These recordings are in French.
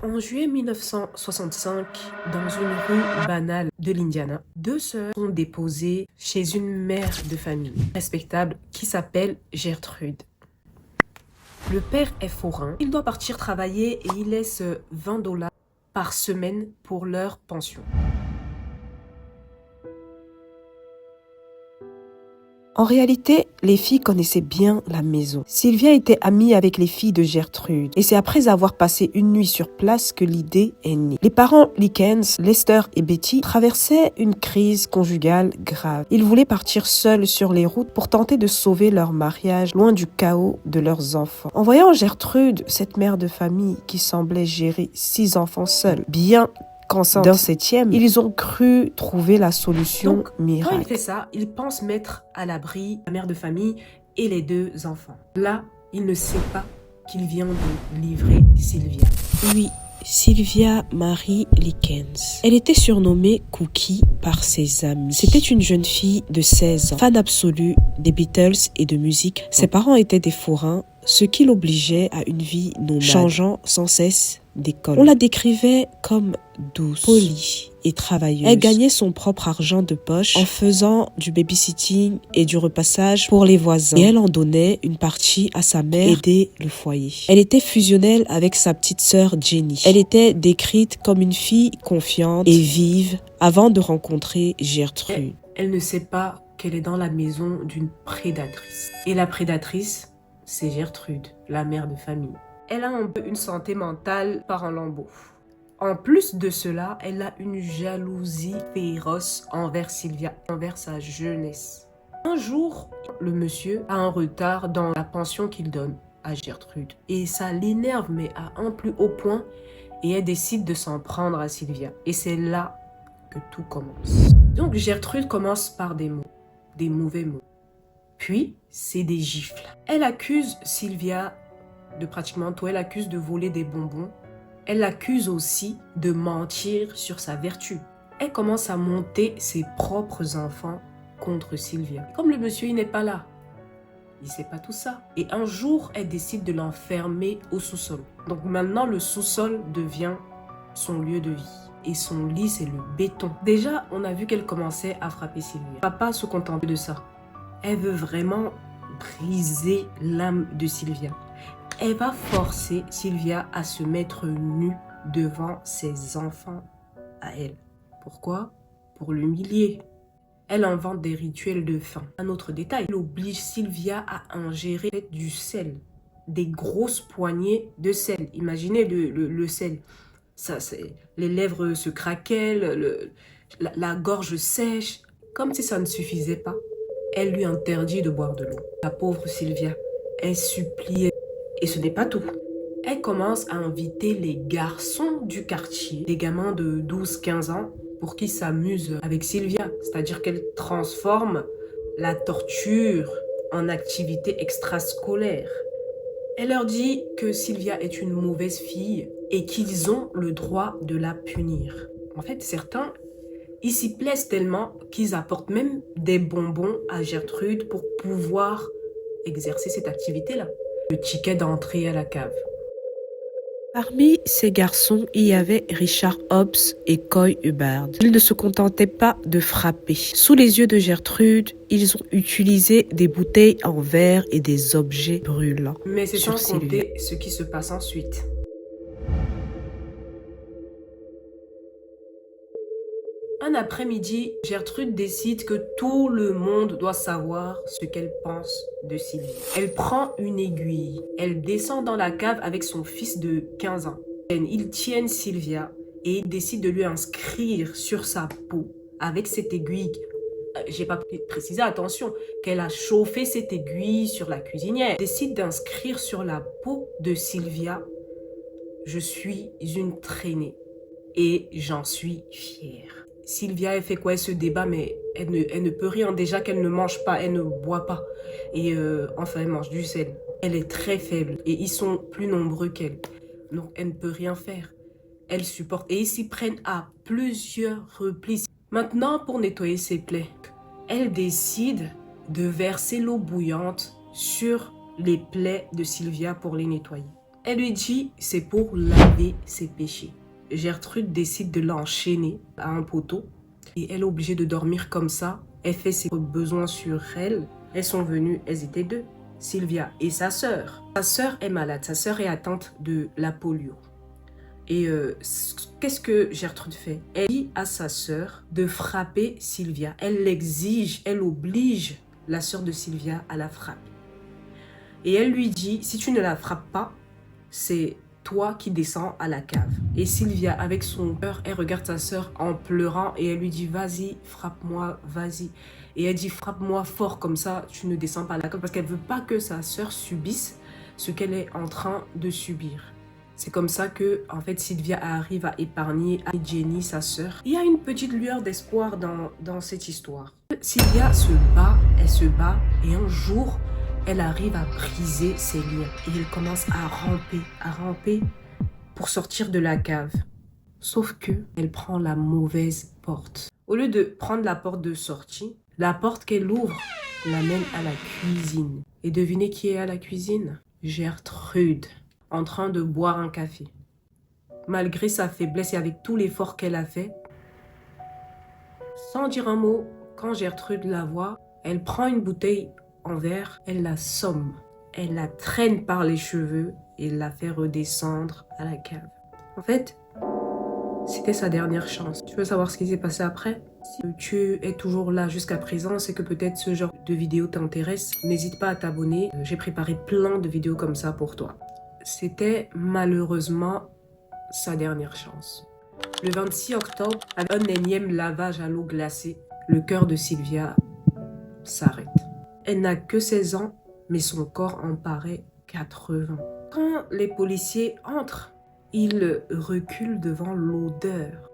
En juillet 1965, dans une rue banale de l'Indiana, deux sœurs sont déposées chez une mère de famille respectable qui s'appelle Gertrude. Le père est forain, il doit partir travailler et il laisse 20 $ par semaine pour leur pension. En réalité, les filles connaissaient bien la maison. Sylvia était amie avec les filles de Gertrude et c'est après avoir passé une nuit sur place que l'idée est née. Les parents Likens, Lester et Betty traversaient une crise conjugale grave. Ils voulaient partir seuls sur les routes pour tenter de sauver leur mariage loin du chaos de leurs enfants. En voyant Gertrude, cette mère de famille qui semblait gérer 6 enfants seuls, bien qu'enceinte d'un 7e, ils ont cru trouver la solution miracle. Quand il fait ça, il pense mettre à l'abri la mère de famille et les 2 enfants. Là, il ne sait pas qu'il vient de livrer Sylvia. Oui, Sylvia Marie Likens. Elle était surnommée Cookie par ses amis. C'était une jeune fille de 16 ans, fan absolue des Beatles et de musique. Ses parents étaient des forains, ce qui l'obligeait à une vie nomade, changeant sans cesse d'école. On la décrivait comme douce, polie et travailleuse. Elle gagnait son propre argent de poche en faisant du babysitting et du repassage pour les voisins. Et elle en donnait une partie à sa mère pour aider le foyer. Elle était fusionnelle avec sa petite sœur Jenny. Elle était décrite comme une fille confiante et vive avant de rencontrer Gertrude. Elle ne sait pas qu'elle est dans la maison d'une prédatrice. Et la prédatrice, c'est Gertrude, la mère de famille. Elle a un peu une santé mentale par un lambeau. En plus de cela, elle a une jalousie féroce envers Sylvia, envers sa jeunesse. Un jour, le monsieur a un retard dans la pension qu'il donne à Gertrude. Et ça l'énerve, mais à un plus haut point. Et elle décide de s'en prendre à Sylvia. Et c'est là que tout commence. Donc Gertrude commence par des mots, des mauvais mots. Puis, c'est des gifles. Elle accuse Sylvia de pratiquement tout. Elle l'accuse de voler des bonbons. Elle l'accuse aussi de mentir sur sa vertu. Elle commence à monter ses propres enfants contre Sylvia. Comme le monsieur, il n'est pas là. Il ne sait pas tout ça. Et un jour, elle décide de l'enfermer au sous-sol. Donc maintenant, le sous-sol devient son lieu de vie. Et son lit, c'est le béton. Déjà, on a vu qu'elle commençait à frapper Sylvia. Elle ne va pas se contenter de ça. Elle veut vraiment briser l'âme de Sylvia. Elle va forcer Sylvia à se mettre nue devant ses enfants à elle. Pourquoi? Pour l'humilier. Elle invente des rituels de faim. Un autre détail, elle oblige Sylvia à ingérer du sel. Des grosses poignées de sel. Imaginez le sel. Ça, les lèvres se craquellent, la gorge sèche. Comme si ça ne suffisait pas, elle lui interdit de boire de l'eau. La pauvre Sylvia, elle supplie. Et ce n'est pas tout. Elle commence à inviter les garçons du quartier, des gamins de 12-15 ans, pour qu'ils s'amusent avec Sylvia. C'est-à-dire qu'elle transforme la torture en activité extrascolaire. Elle leur dit que Sylvia est une mauvaise fille et qu'ils ont le droit de la punir. En fait, certains, ils s'y plaisent tellement qu'ils apportent même des bonbons à Gertrude pour pouvoir exercer cette activité-là. Le ticket d'entrée à la cave. Parmi ces garçons, il y avait Richard Hobbs et Coy Hubbard. Ils ne se contentaient pas de frapper. Sous les yeux de Gertrude, ils ont utilisé des bouteilles en verre et des objets brûlants. Mais c'est sans compter ce qui se passe ensuite. Un après-midi, Gertrude décide que tout le monde doit savoir ce qu'elle pense de Sylvia. Elle prend une aiguille. Elle descend dans la cave avec son fils de 15 ans. Ils tiennent Sylvia et ils décident de lui inscrire sur sa peau avec cette aiguille. J'ai pas précisé, attention, qu'elle a chauffé cette aiguille sur la cuisinière. Elle décide d'inscrire sur la peau de Sylvia « Je suis une traînée et j'en suis fière ». Sylvia, elle fait quoi? Elle se débat, mais elle ne peut rien. Déjà qu'elle ne mange pas, elle ne boit pas. Et enfin, elle mange du sel. Elle est très faible et ils sont plus nombreux qu'elle. Donc, elle ne peut rien faire. Elle supporte. Et ils s'y prennent à plusieurs reprises. Maintenant, pour nettoyer ses plaies, elle décide de verser l'eau bouillante sur les plaies de Sylvia pour les nettoyer. Elle lui dit c'est pour laver ses péchés. Gertrude décide de l'enchaîner à un poteau et elle est obligée de dormir comme ça. Elle fait ses besoins sur elle. Elles sont venues, elles étaient deux, Sylvia et sa sœur. Sa sœur est malade, sa sœur est atteinte de la polio. Et qu'est-ce que Gertrude fait? Elle dit à sa sœur de frapper Sylvia. Elle l'exige, elle oblige la sœur de Sylvia à la frapper. Et elle lui dit, si tu ne la frappes pas, c'est toi qui descends à la cave. Et Sylvia, avec son cœur, elle regarde sa sœur en pleurant et elle lui dit, vas-y, frappe-moi, vas-y. Et elle dit, frappe-moi fort comme ça, tu ne descends pas à la cave. Parce qu'elle ne veut pas que sa sœur subisse ce qu'elle est en train de subir. C'est comme ça que, en fait, Sylvia arrive à épargner Jenny, sa sœur. Il y a une petite lueur d'espoir dans cette histoire. Sylvia se bat, et un jour, elle arrive à briser ses liens. Et elle commence à ramper pour sortir de la cave. Sauf que elle prend la mauvaise porte. Au lieu de prendre la porte de sortie, la porte qu'elle ouvre l'amène à la cuisine. Et devinez qui est à la cuisine? Gertrude, en train de boire un café. Malgré sa faiblesse et avec tout l'effort qu'elle a fait, sans dire un mot, quand Gertrude la voit, elle prend une bouteille en verre, elle la somme, elle la traîne par les cheveux et la fait redescendre à la cave. En fait, c'était sa dernière chance. Tu veux savoir ce qui s'est passé après? Si tu es toujours là jusqu'à présent, c'est que peut-être ce genre de vidéo t'intéresse. N'hésite pas à t'abonner. J'ai préparé plein de vidéos comme ça pour toi. C'était malheureusement sa dernière chance. Le 26 octobre, avec un énième lavage à l'eau glacée, le cœur de Sylvia s'arrête. Elle n'a que 16 ans, mais son corps en paraît 80. Quand les policiers entrent, ils reculent devant l'odeur.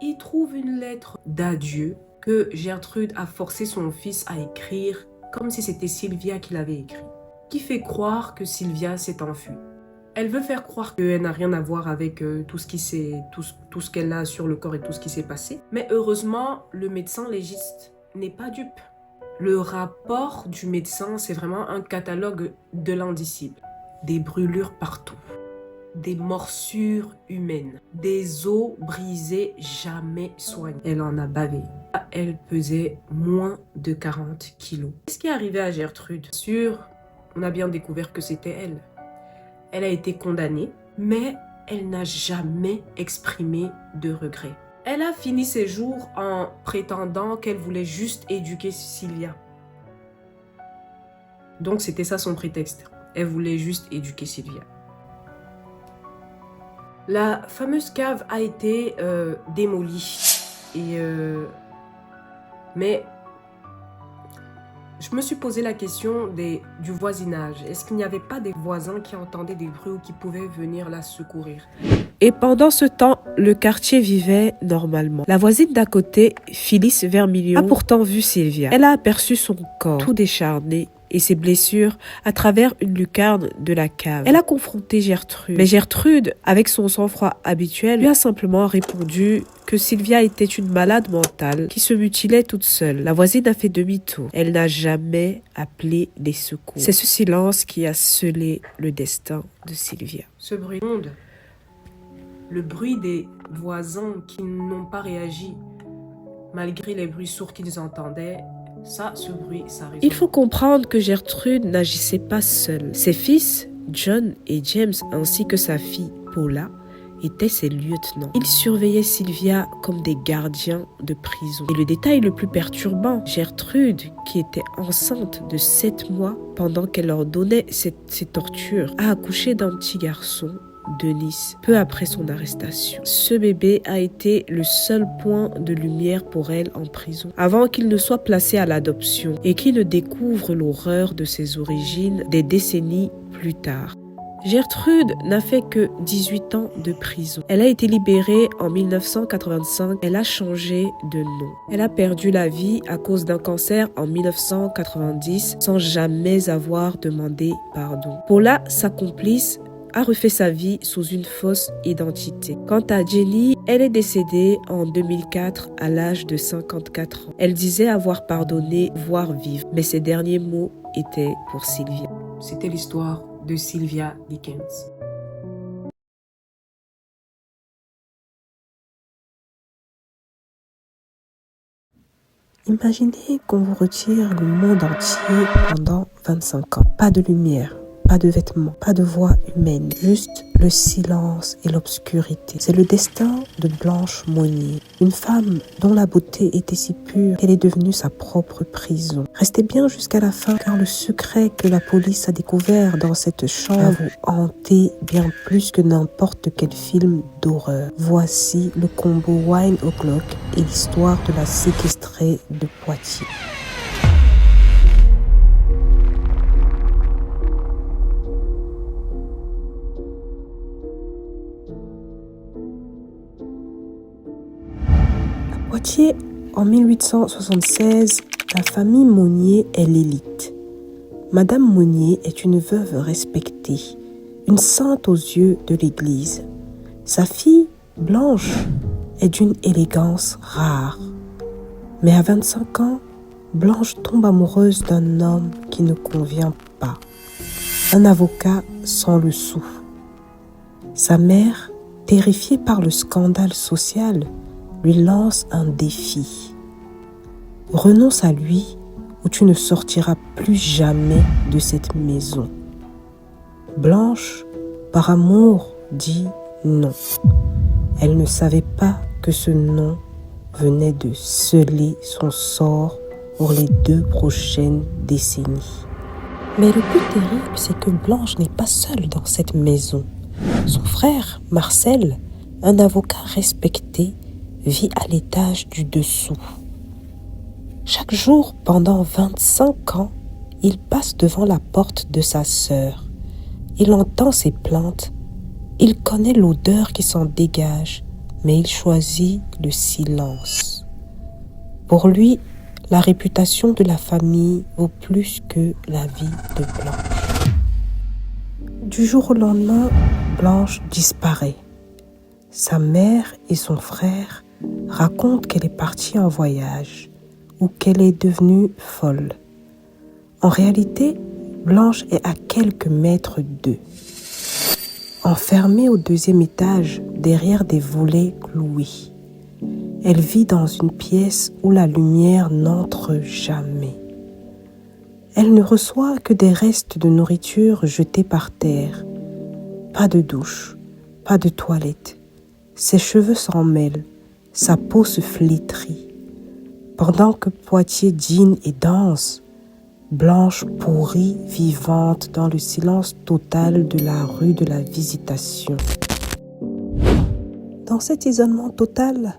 Ils trouvent une lettre d'adieu que Gertrude a forcé son fils à écrire comme si c'était Sylvia qui l'avait écrit, qui fait croire que Sylvia s'est enfuie. Elle veut faire croire qu'elle n'a rien à voir avec tout ce qu'elle a sur le corps et tout ce qui s'est passé. Mais heureusement, le médecin légiste n'est pas dupe. Le rapport du médecin, c'est vraiment un catalogue de l'indicible. Des brûlures partout, des morsures humaines, des os brisés jamais soignés. Elle en a bavé. Elle pesait moins de 40 kilos. Qu'est-ce qui est arrivé à Gertrude? Sûr, on a bien découvert que c'était elle. Elle a été condamnée, mais elle n'a jamais exprimé de regret. Elle a fini ses jours en prétendant qu'elle voulait juste éduquer Sylvia. Donc c'était ça son prétexte. Elle voulait juste éduquer Sylvia. La fameuse cave a été démolie. Mais je me suis posé la question du voisinage. Est-ce qu'il n'y avait pas des voisins qui entendaient des bruits ou qui pouvaient venir la secourir? Et pendant ce temps, le quartier vivait normalement. La voisine d'à côté, Phyllis Vermilion, a pourtant vu Sylvia. Elle a aperçu son corps tout décharné et ses blessures à travers une lucarne de la cave. Elle a confronté Gertrude. Mais Gertrude, avec son sang-froid habituel, lui a simplement répondu que Sylvia était une malade mentale qui se mutilait toute seule. La voisine a fait demi-tour. Elle n'a jamais appelé les secours. C'est ce silence qui a scellé le destin de Sylvia. Ce bruit monde, le bruit des voisins qui n'ont pas réagi malgré les bruits sourds qu'ils entendaient, ce bruit, ça résonne. Il faut comprendre que Gertrude n'agissait pas seule. Ses fils, John et James, ainsi que sa fille, Paula, étaient ses lieutenants. Ils surveillaient Sylvia comme des gardiens de prison. Et le détail le plus perturbant, Gertrude, qui était enceinte de 7 mois pendant qu'elle leur donnait ces tortures, a accouché d'un petit garçon, Denis, peu après son arrestation. Ce bébé a été le seul point de lumière pour elle en prison, avant qu'il ne soit placé à l'adoption et qu'il ne découvre l'horreur de ses origines des décennies plus tard. Gertrude n'a fait que 18 ans de prison. Elle a été libérée en 1985. Elle a changé de nom. Elle a perdu la vie à cause d'un cancer en 1990 sans jamais avoir demandé pardon. Paula, sa complice, a refait sa vie sous une fausse identité. Quant à Jenny, elle est décédée en 2004 à l'âge de 54 ans. Elle disait avoir pardonné, voire vivre, mais ses derniers mots étaient pour Sylvia. C'était l'histoire de Sylvia Likens. Imaginez qu'on vous retire le monde entier pendant 25 ans. Pas de lumière, pas de vêtements, pas de voix humaine, juste le silence et l'obscurité. C'est le destin de Blanche Monnier, une femme dont la beauté était si pure qu'elle est devenue sa propre prison. Restez bien jusqu'à la fin car le secret que la police a découvert dans cette chambre va vous hanter bien plus que n'importe quel film d'horreur. Voici le combo Wine O'Clock et l'histoire de la séquestrée de Poitiers. Poitiers, en 1876, la famille Monnier est l'élite. Madame Monnier est une veuve respectée, une sainte aux yeux de l'Église. Sa fille, Blanche, est d'une élégance rare. Mais à 25 ans, Blanche tombe amoureuse d'un homme qui ne convient pas. Un avocat sans le sou. Sa mère, terrifiée par le scandale social, lui lance un défi. Renonce à lui ou tu ne sortiras plus jamais de cette maison. Blanche, par amour, dit non. Elle ne savait pas que ce non venait de sceller son sort pour les 2 prochaines décennies. Mais le plus terrible, c'est que Blanche n'est pas seule dans cette maison. Son frère, Marcel, un avocat respecté, vit à l'étage du dessous. Chaque jour, pendant 25 ans, il passe devant la porte de sa sœur. Il entend ses plaintes, il connaît l'odeur qui s'en dégage, mais il choisit le silence. Pour lui, la réputation de la famille vaut plus que la vie de Blanche. Du jour au lendemain, Blanche disparaît. Sa mère et son frère raconte qu'elle est partie en voyage ou qu'elle est devenue folle. En réalité, Blanche est à quelques mètres d'eux. Enfermée au 2e étage derrière des volets cloués. Elle vit dans une pièce où la lumière n'entre jamais. Elle ne reçoit que des restes de nourriture jetés par terre. Pas de douche, pas de toilette. Ses cheveux s'en mêlent. Sa peau se flétrit. Pendant que Poitiers dîne et danse, Blanche pourrit vivante dans le silence total de la rue de la Visitation. Dans cet isolement total,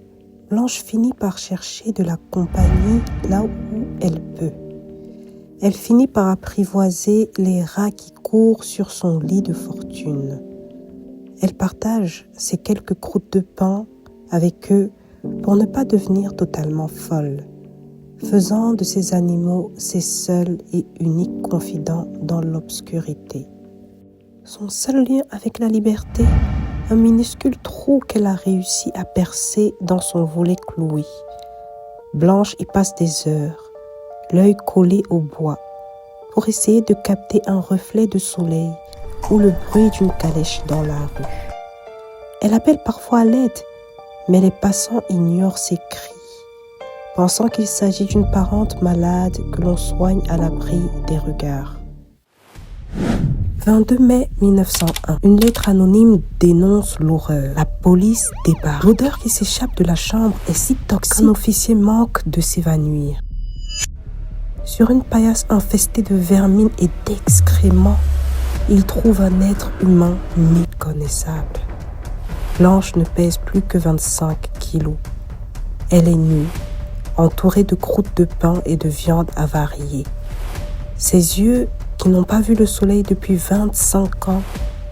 Blanche finit par chercher de la compagnie là où elle peut. Elle finit par apprivoiser les rats qui courent sur son lit de fortune. Elle partage ses quelques croûtes de pain avec eux pour ne pas devenir totalement folle, faisant de ces animaux ses seuls et uniques confidents dans l'obscurité. Son seul lien avec la liberté, un minuscule trou qu'elle a réussi à percer dans son volet cloué. Blanche y passe des heures, l'œil collé au bois, pour essayer de capter un reflet de soleil ou le bruit d'une calèche dans la rue. Elle appelle parfois à l'aide, mais les passants ignorent ses cris, pensant qu'il s'agit d'une parente malade que l'on soigne à l'abri des regards. 22 mai 1901, une lettre anonyme dénonce l'horreur. La police débarque. L'odeur qui s'échappe de la chambre est si toxique qu'un officier manque de s'évanouir. Sur une paillasse infestée de vermine et d'excréments, il trouve un être humain méconnaissable. Blanche ne pèse plus que 25 kilos. Elle est nue, entourée de croûtes de pain et de viande avariée. Ses yeux, qui n'ont pas vu le soleil depuis 25 ans,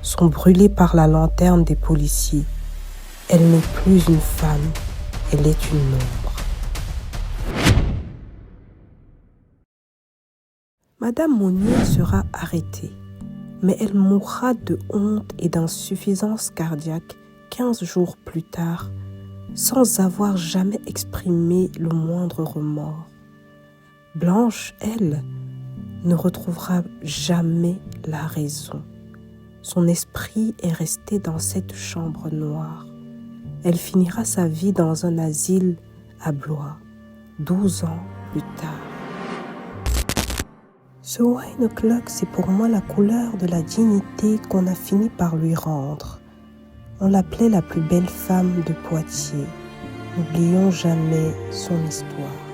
sont brûlés par la lanterne des policiers. Elle n'est plus une femme, elle est une ombre. Madame Monnier sera arrêtée, mais elle mourra de honte et d'insuffisance cardiaque 15 jours plus tard, sans avoir jamais exprimé le moindre remords. Blanche, elle, ne retrouvera jamais la raison. Son esprit est resté dans cette chambre noire. Elle finira sa vie dans un asile à Blois, 12 ans plus tard. Ce wine o'clock, c'est pour moi la couleur de la dignité qu'on a fini par lui rendre. On l'appelait la plus belle femme de Poitiers. N'oublions jamais son histoire.